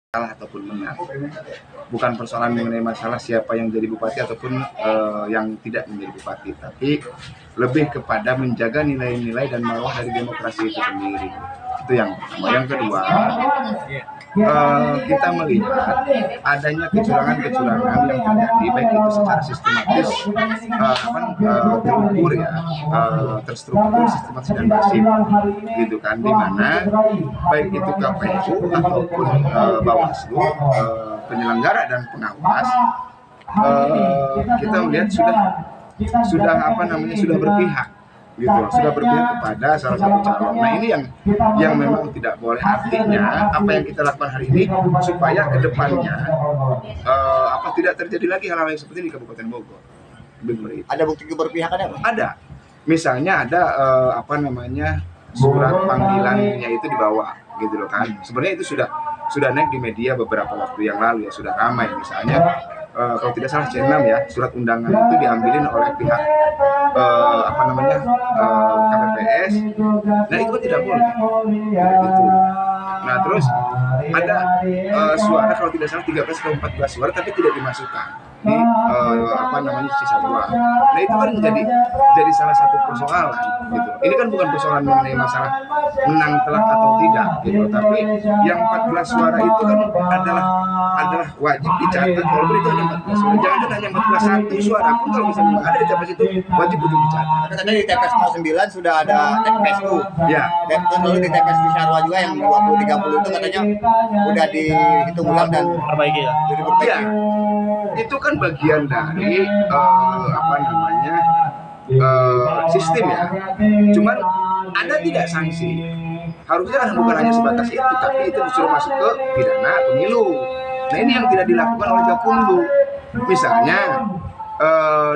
kalah ataupun menang. Bukan persoalan mengenai masalah siapa yang jadi bupati ataupun yang tidak menjadi bupati, tapi lebih kepada menjaga nilai-nilai dan marwah dari demokrasi itu sendiri. Itu yang pertama. Yang kedua, kita melihat adanya kecurangan-kecurangan yang terjadi, baik itu secara sistematis, terukur ya, terstruktur, sistematis dan masif, gitu kan, di mana baik itu KPU ataupun Bawaslu, penyelenggara dan pengawas, kita melihat sudah berpihak. Gitu, sudah berpihak kepada salah satu calon. Nah, ini yang memang tidak boleh. Artinya apa yang kita lakukan hari ini supaya kedepannya tidak terjadi lagi hal-hal yang seperti ini di Kabupaten Bogor. Ada bukti keberpihakannya, Pak? Ada. Misalnya ada surat panggilannya itu dibawa, gitu loh kan. Sebenarnya itu sudah naik di media beberapa waktu yang lalu ya, sudah ramai. Misalnya kalau tidak salah C6 ya, surat undangan itu diambilin oleh pihak KPPS. Nah, itu kan tidak boleh gitu. Nah, terus ada suara kalau tidak salah 13 atau 14 suara tapi tidak dimasukkan di sisa suara. Nah, itu kan jadi salah satu persoalan gitu. Ini kan bukan persoalan mengenai masalah menang telak atau tidak gitu, tapi yang 14 suara itu kan adalah wajib dicatat. Walaupun itu hanya 14 suara, jangan hanya 14 satu suara pun kalau misalnya ada di TPS itu wajib untuk dicatat. Katanya di TPS 09 sudah ada TPSU. Ya. Dan lalu di TPS di Sarwa juga yang 20-30 itu katanya udah dihitung ulang dan perbaiki ya. Ya. Itu kan bagian dari sistem ya. Cuman ada tidak sanksi? Harusnya kan bukan hanya sebatas itu, tapi itu disuruh masuk ke pidana pemilu. Nah, ini yang tidak dilakukan oleh Gakumdu. Misalnya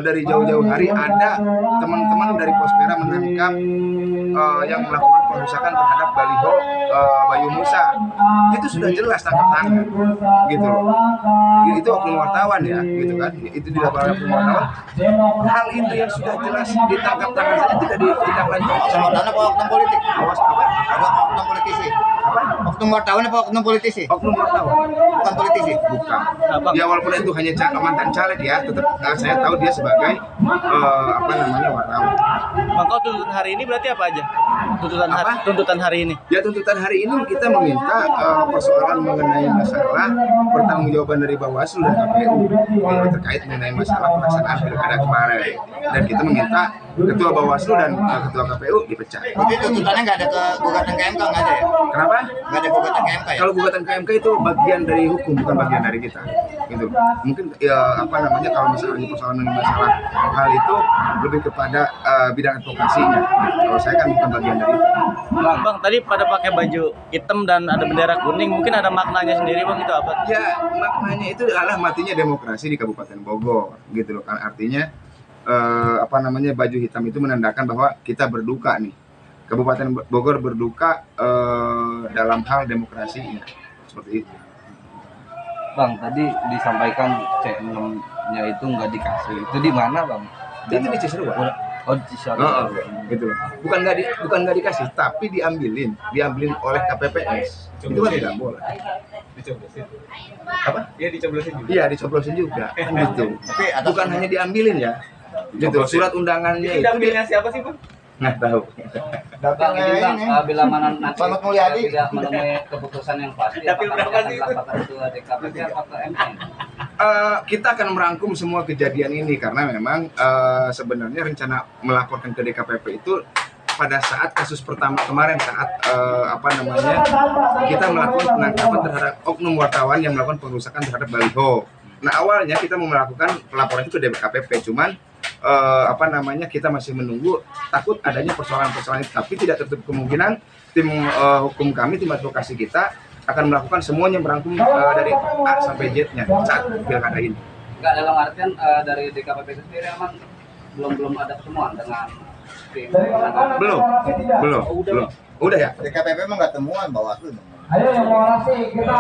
dari jauh-jauh hari ada teman-teman dari Pospera menangkap yang melakukan perusakan terhadap baliho Bayu Musa. Itu sudah jelas tangkap tangan, gitu loh. Itu oknum wartawan ya, gitu kan. Itu dilakukan oleh oknum wartawan. Hal itu yang sudah jelas ditangkap tangan saja tidak ditindaklanjuti. oknum wartawan apa oknum politik? Awas apa? Ada oknum politisi. Apa? Oknum wartawan apa oknum politisi? Oknum wartawan. Bukan politisi. Bukan. Ya walaupun itu hanya mantan caleg ya, tetap saya tahu dia sebagai wartawan. Maka tuntutan hari ini berarti apa aja? Tuntutan hari ini. Ya, tuntutan hari ini kita meminta persoalan mengenai masalah pertanggungjawaban dari Bawaslu dan KPU terkait mengenai masalah pelaksanaan pilkada kemarin. Dan kita meminta Ketua Bawaslu dan Ketua KPU dipecat. Jadi tuntutannya nggak ada ke gugatan ke MK, nggak ada ya? Kenapa? Nggak ada gugatan ke MK ya? Kalau gugatan ke MK itu bagian dari hukum, bukan bagian dari kita. Gitu. Mungkin kalau misalnya persoalan mengenai masalah hal itu lebih kepada bidang advokasinya. Kalau saya kan bukan bagian dari itu. Bang, tadi pada pakai baju hitam dan ada bendera kuning, mungkin ada maknanya sendiri, Bang, itu apa? Ya, maknanya itu adalah matinya demokrasi di Kabupaten Bogor, gitu loh kan. Artinya baju hitam itu menandakan bahwa kita berduka nih. Kabupaten Bogor berduka dalam hal demokrasinya. Seperti itu. Bang, tadi disampaikan C6-nya itu nggak dikasih. Itu di mana, Bang? Itu di Cisarua. Oh, di Cisarua. Gitu loh. Bukan nggak dikasih, tapi diambilin oleh KPPS. Itu kan tidak boleh. Dicoblosin. Apa? Iya, dicoblosin juga. Iya, dicoblosin juga. Kan gitu. Tapi Bukan hanya diambilin ya. Gitu. Surat undangannya Itu dampilnya siapa sih, Bang? nggak tahu. Bang, ini Bang, bila mana nanti Selamat Mulyadi tidak menemui keputusan yang pasti, Dapil berapa sih itu? apakah itu DKPP atau ke MK? Kita akan merangkum semua kejadian ini karena memang sebenarnya rencana melaporkan ke DKPP itu pada saat kasus pertama kemarin saat kita melakukan penangkapan terhadap oknum wartawan yang melakukan pengerusakan terhadap baliho. Nah, awalnya kita mau melakukan pelaporan itu ke DKPP, cuman kita masih menunggu, takut adanya persoalan-persoalan itu, tapi tidak tertutup kemungkinan tim hukum kami, tim advokasi kita akan melakukan semuanya merangkum dari A sampai Z-nya saat pilkada ini. Enggak, dalam artian dari DKPP itu sendiri emang belum ada pertemuan dengan tim. Belum. Udah ya. DKPP emang nggak temuan Bawaslu. Ayo yang mau orasi kita